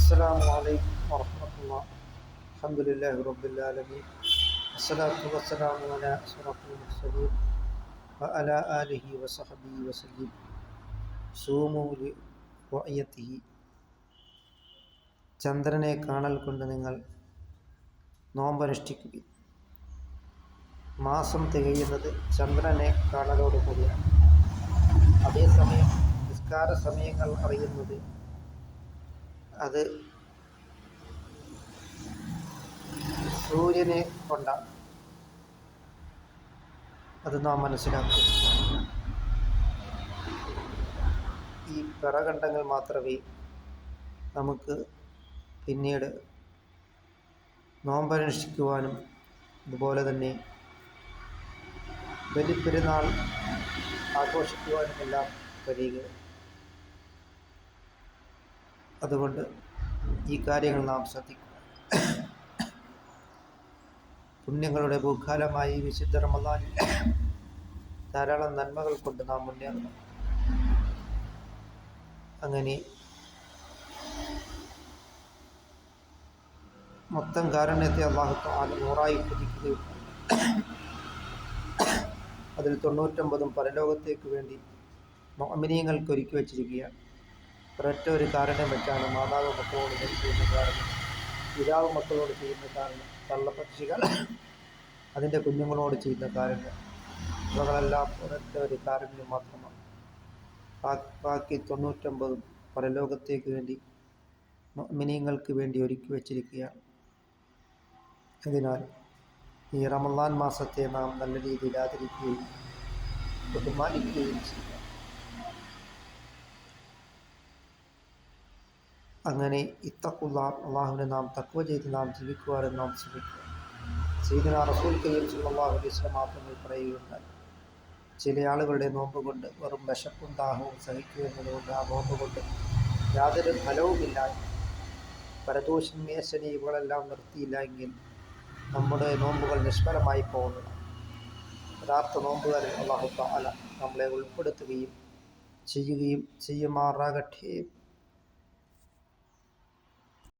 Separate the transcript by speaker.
Speaker 1: السلام عليكم ورحمة الله. الحمد لله رب العالمين، الصلاة والسلام على أشرف المرسلين وعلى آله وصحبه وسلم. صوموا لرؤيته. ചന്ദ്രനെ കാണൽ കൊണ്ട് നിങ്ങൾ നോമ്പനുഷ്ഠിക്കുക. മാസം തികയുന്നത് ചന്ദ്രനെ കാണലോടുകൂടിയാണ്. അതേസമയം നിസ്കാര സമയങ്ങൾ അറിയുന്നത് അത് സൂര്യനെ കൊണ്ടാണ്. അത് നാം മനസ്സിലാക്കുക. ഈ പിറകണ്ടങ്ങൾ മാത്രമേ നമുക്ക് പിന്നീട് നോമ്പനുഷ്ഠിക്കുവാനും അതുപോലെ തന്നെ ബലിപ്പെരുന്നാൾ ആഘോഷിക്കുവാനുമെല്ലാം കഴിയുക. അതുകൊണ്ട് ഈ കാര്യങ്ങൾ നാം ശ്രദ്ധിക്കുക. പുണ്യങ്ങളുടെ ഭൂകാലമായി വിശുദ്ധ റമദാനിൽ ധാരാളം നന്മകൾ കൊണ്ട് നാം മുന്നേറണം. അങ്ങനെ മൊത്തം കാരുണ്യത്തെ അല്ലാഹു തആല 100 കുതിക്കുകയും അതിൽ 99 പരലോകത്തേക്ക് വേണ്ടി മുഅ്മിനീങ്ങൾക്ക് ഒരുക്കി വച്ചിരിക്കുകയാണ്. ഒരൊറ്റ ഒരു കാരുണ്യം വെച്ചാണ് മാതാവ് മക്കളോട് ചെയ്യുന്ന കാരണം, പിതാവ് മക്കളോട് ചെയ്യുന്ന കാരണം, തള്ളപ്പക്ഷികൾ അതിൻ്റെ കുഞ്ഞുങ്ങളോട് ചെയ്യുന്ന കാരുണ്യം, ഇവകളെല്ലാം ഒരൊറ്റ ഒരു കാരുണ്യം മാത്രമാണ്. ബാക്കി 99 പരലോകത്തേക്ക് വേണ്ടി മുഅ്മിനീങ്ങൾക്ക് വേണ്ടി ഒരുക്കി വച്ചിരിക്കുകയാണ്. അതിനാൽ ഈ റമളാൻ മാസത്തെ നാം നല്ല രീതിയിൽ ആദരിക്കുകയും ബഹുമാനിക്കുകയും ചെയ്യുക. അങ്ങനെ ഇത്തഖുല്ലാഹ്, അള്ളാഹുവിനെ നാം തഖ്വ ചെയ്ത് നാം ജീവിക്കുവാനും നാം ശ്രമിക്കുക. സയ്യിദുനാ റസൂൽ കരീം സല്ലല്ലാഹു അലൈഹി വസല്ലം തങ്ങൾ പറയുകയുണ്ടായി, ചില ആളുകളുടെ നോമ്പ് കൊണ്ട് വെറും വിശപ്പും ദാഹവും സഹിക്കുക എന്നതുകൊണ്ട് ആ നോമ്പ് കൊണ്ട് യാതൊരു ഫലവുമില്ല. പരദോഷം മേശനി ഇവകളെല്ലാം നിർത്തിയില്ല എങ്കിൽ നമ്മുടെ നോമ്പുകൾ നിഷ്ഫലമായി പോകുന്നതാണ്. യഥാർത്ഥ നോമ്പുകാരിൽ അല്ലാഹു തആല നമ്മളെ ഉൾപ്പെടുത്തുകയും ചെയ്യുമാറാകട്ടെ.